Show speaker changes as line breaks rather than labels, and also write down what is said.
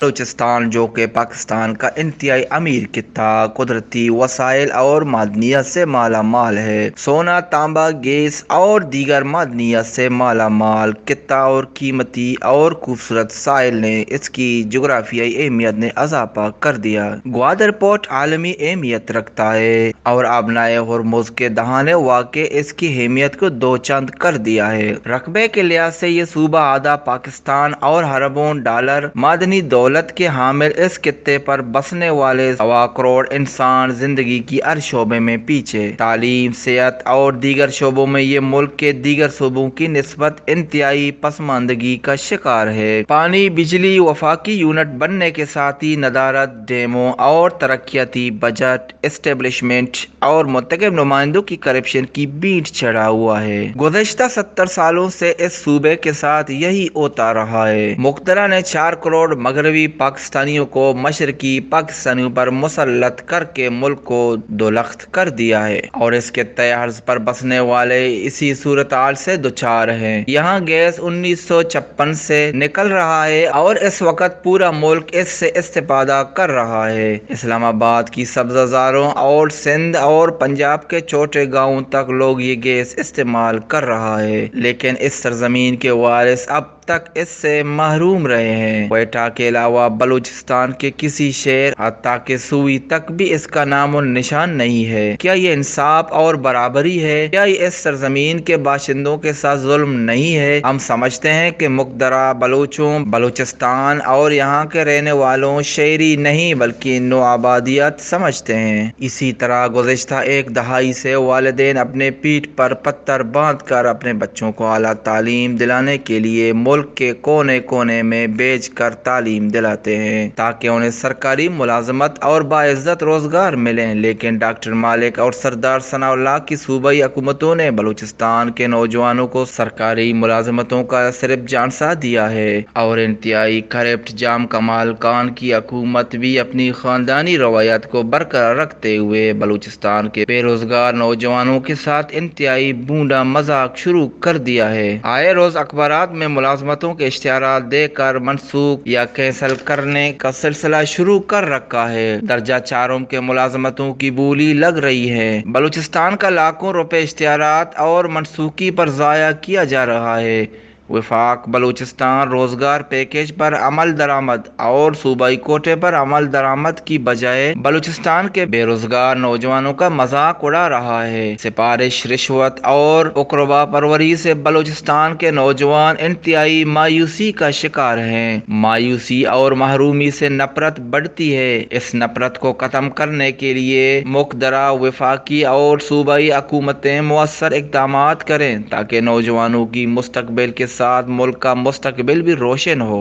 بلوچستان جو کہ پاکستان کا انتہائی امیر خطہ قدرتی وسائل اور معدنیات سے مالا مال ہے۔ سونا، تانبا، گیس اور دیگر معدنیات سے مالا مال خطہ اور قیمتی اور خوبصورت ساحل نے اس کی جغرافیائی اہمیت میں اضافہ کر دیا۔ گوادر پورٹ عالمی اہمیت رکھتا ہے اور آبنائے ہرمز کے دہانے واقع اس کی اہمیت کو دو چاند کر دیا ہے۔ رقبے کے لحاظ سے یہ صوبہ آدھا پاکستان اور اربوں ڈالر معدنی دولت کے حامل اس خطے پر بسنے والے 1.25 کروڑ انسان زندگی کی ہر شعبے میں پیچھے۔ تعلیم، صحت اور دیگر شعبوں میں یہ ملک کے دیگر صوبوں کی نسبت انتہائی پسماندگی کا شکار ہے۔ پانی، بجلی، وفاقی یونٹ بننے کے ساتھ ہی ندارت، ڈیموں اور ترقیاتی بجٹ اسٹیبلشمنٹ اور منتخب نمائندوں کی کرپشن کی بھینٹ چڑھا ہوا ہے۔ گزشتہ 70 سالوں سے اس صوبے کے ساتھ یہی ہوتا رہا ہے۔ مقتدرہ نے 4 کروڑ مغربی پاکستانیوں کو مشرقی پاکستانیوں پر مسلط کر کے ملک کو دولخت کر دیا ہے اور اس کے خطۂ ارض پر بسنے والے اسی صورتحال سے دوچار ہیں۔ یہاں گیس 1956 سے نکل رہا ہے اور اس وقت پورا ملک اس سے استفادہ کر رہا ہے۔ اسلام آباد کی سبزہ زاروں اور سندھ اور پنجاب کے چھوٹے گاؤں تک لوگ یہ گیس استعمال کر رہا ہے، لیکن اس سرزمین کے وارث اب تک اس سے محروم رہے ہیں۔ کوئٹہ کے علاوہ بلوچستان کے کسی شہر حتیٰ کہ سوئی تک بھی اس کا نام و نشان نہیں ہے۔ کیا یہ انصاف اور برابری ہے؟ کیا یہ اس سرزمین کے باشندوں کے ساتھ ظلم نہیں ہے؟ ہم سمجھتے ہیں کہ مقتدرہ بلوچوں، بلوچستان اور یہاں کے رہنے والوں شہری نہیں بلکہ نوآبادیات سمجھتے ہیں۔ اسی طرح گزشتہ ایک دہائی سے والدین اپنے پیٹھ پر پتھر باندھ کر اپنے بچوں کو اعلیٰ تعلیم دلانے کے لیے ملک کے کونے کونے میں بھیج کر تعلیم دلاتے ہیں تاکہ انہیں سرکاری ملازمت اور باعزت روزگار ملیں، لیکن ڈاکٹر مالک اور سردار ثناء اللہ کی صوبائی حکومتوں نے بلوچستان کے نوجوانوں کو سرکاری ملازمتوں کا صرف جھانسا دیا ہے اور انتہائی کرپٹ جام کمال خان کی حکومت بھی اپنی خاندانی روایات کو برقرار رکھتے ہوئے بلوچستان کے بے روزگار نوجوانوں کے ساتھ انتہائی بھونڈا مذاق شروع کر دیا ہے۔ آئے روز اخبارات میں ملازمتوں کے اشتہارات دے کر منسوخ یا کینسل کرنے کا سلسلہ شروع کر رکھا ہے۔ درجہ چاروں کے ملازمتوں کی بولی لگ رہی ہے۔ بلوچستان کا لاکھوں روپے اشتہارات اور منسوخی پر ضائع کیا جا رہا ہے۔ وفاق بلوچستان روزگار پیکیج پر عمل درآمد اور صوبائی کوٹے پر عمل درآمد کی بجائے بلوچستان کے بے روزگار نوجوانوں کا مذاق اڑا رہا ہے۔ سفارش، رشوت اور اقربا پروری سے بلوچستان کے نوجوان انتہائی مایوسی کا شکار ہیں۔ مایوسی اور محرومی سے نفرت بڑھتی ہے۔ اس نفرت کو ختم کرنے کے لیے مقتدرہ وفاقی اور صوبائی حکومتیں مؤثر اقدامات کریں تاکہ نوجوانوں کی مستقبل کے ساتھ ملک کا مستقبل بھی روشن ہو۔